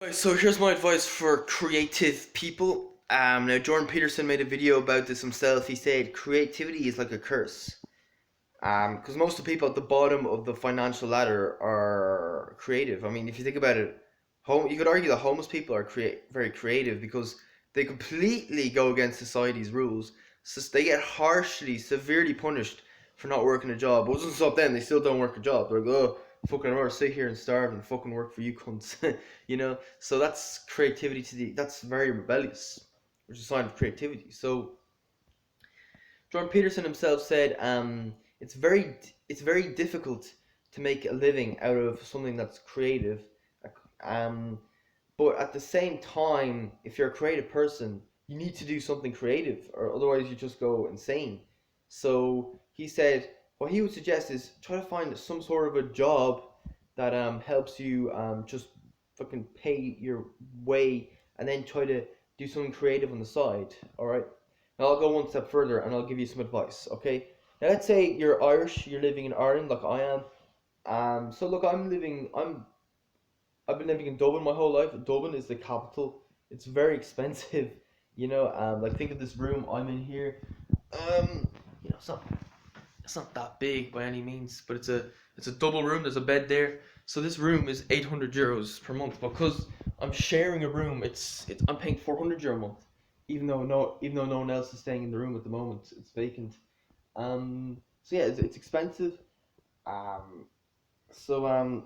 Right, so here's my advice for creative people. Now Jordan Peterson made a video about this himself. He said creativity is like a curse. Because most of the people at the bottom of the financial ladder are creative. I mean, if you think about it, you could argue that homeless people are very creative because they completely go against society's rules. So they get harshly, severely punished for not working a job. But it doesn't stop them. They still don't work a job. They're like, oh, fucking, I'm gonna sit here and starve and fucking work for you cunts. So that's creativity that's very rebellious, which is a sign of creativity. So Jordan Peterson himself said, it's very difficult to make a living out of something that's creative. Um, but at the same time, if you're a creative person, you need to do something creative, or otherwise you just go insane. So he said, what he would suggest is try to find some sort of a job that helps you just fucking pay your way, and then try to do something creative on the side. All right. Now I'll go one step further and I'll give you some advice. Okay. Now let's say you're Irish, you're living in Ireland like I am. So look, I've been living in Dublin my whole life. Dublin is the capital. It's very expensive. Like think of this room I'm in here. Um, it's not that big by any means, but it's a double room. There's a bed there. So this room is 800 euros per month. Because I'm sharing a room, it's I'm paying 400 euro a month, even though no one else is staying in the room at the moment. It's vacant. So yeah, it's expensive. Um, so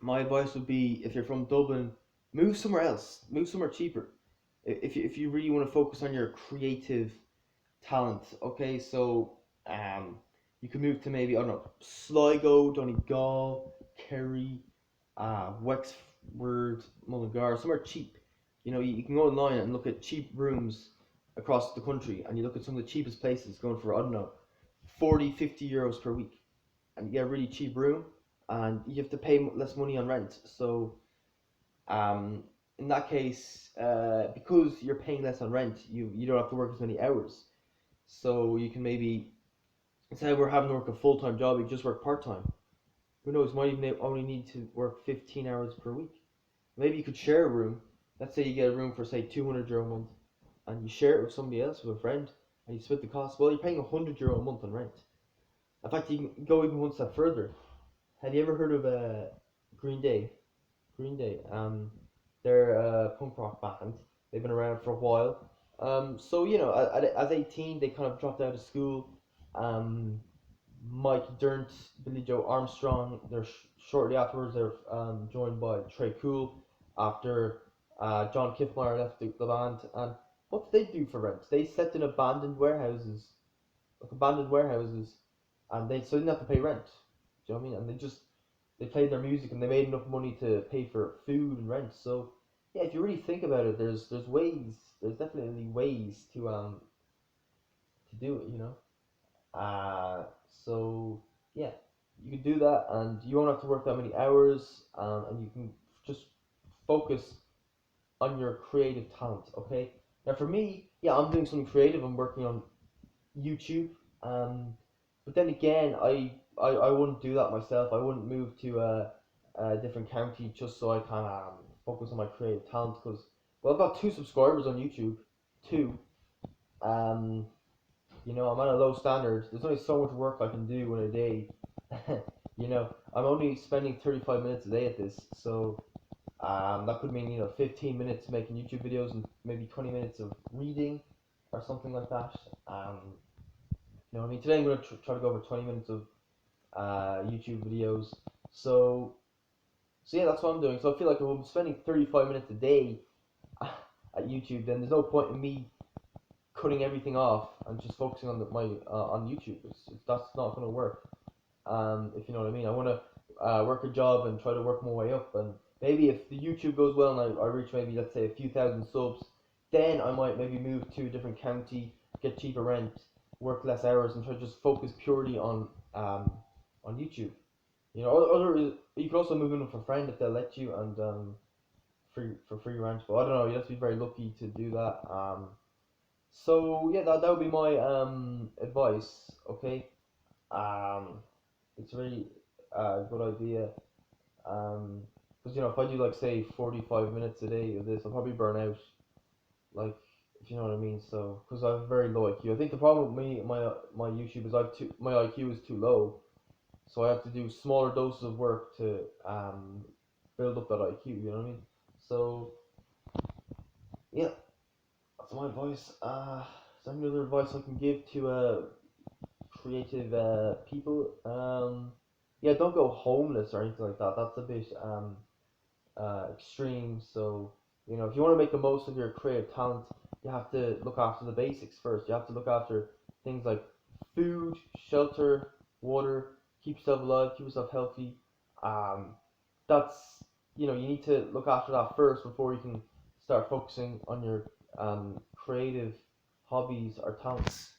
my advice would be, if you're from Dublin, move somewhere else, move somewhere cheaper. If you really want to focus on your creative talent, okay, so um, you can move to, maybe, I don't know, Sligo, Donegal, Kerry, Wexford, Mullingar, somewhere cheap. You can go online and look at cheap rooms across the country, and you look at some of the cheapest places going for, I don't know, 40, 50 euros per week, and you get a really cheap room, and you have to pay less money on rent. So um, in that case, because you're paying less on rent, you don't have to work as many hours. So you can maybe, instead of we're having to work a full time job, you just work part time. Who knows? Might even only need to work 15 hours per week. Maybe you could share a room. Let's say you get a room for, say, 200 euro a month, and you share it with somebody else, with a friend, and you split the cost. Well, you're paying 100 euro a month on rent. In fact, you can go even one step further. Have you ever heard of Green Day? Green Day. They're a punk rock band. They've been around for a while. So at 18, they kind of dropped out of school. Um, Mike Dirnt, Billy Joe Armstrong. Shortly afterwards, they're joined by Trey Cool. After John Kiffmeyer left the band, and what did they do for rent? They slept in abandoned warehouses, and they didn't have to pay rent. Do you know what I mean? And they played their music, and they made enough money to pay for food and rent. So yeah, if you really think about it, there's definitely ways to do it. Uh, so yeah, you can do that, and you won't have to work that many hours, and you can just focus on your creative talent. Okay. Now for me, yeah, I'm doing something creative. I'm working on YouTube. But then again, I wouldn't do that myself. I wouldn't move to a different county just so I can focus on my creative talent. Because, well, I've got 2 subscribers on YouTube. Two. Um, I'm at a low standard. There's only so much work I can do in a day. I'm only spending 35 minutes a day at this. So that could mean 15 minutes making YouTube videos and maybe 20 minutes of reading or something like that. What I mean? Today I'm going to try to go over 20 minutes of YouTube videos. So yeah, that's what I'm doing. So I feel like if I'm spending 35 minutes a day at YouTube, then there's no point in me cutting everything off and just focusing on on YouTube. That's not going to work. If you know what I mean. I want to work a job and try to work my way up. And maybe if the YouTube goes well and I reach, maybe, let's say, a few thousand subs, then I might maybe move to a different county, get cheaper rent, work less hours, and try to just focus purely on YouTube. You could also move in with a friend if they'll let you, and for free rent. But I don't know. You have to be very lucky to do that. So yeah, that would be my advice. Okay. Um, it's a really good idea. Um, Because if I do like say 45 minutes a day of this, I'll probably burn out. Like, if you know what I mean. So, because I have very low IQ. I think the problem with me, my YouTube is my IQ is too low, so I have to do smaller doses of work to build up that IQ. You know what I mean? So yeah, that's my advice. Is there any other advice I can give to creative people? Yeah, don't go homeless or anything like that. That's a bit extreme. So, if you want to make the most of your creative talent, you have to look after the basics first. You have to look after things like food, shelter, water, keep yourself alive, keep yourself healthy. Um, that's, you need to look after that first before you can start focusing on your creative hobbies or talents.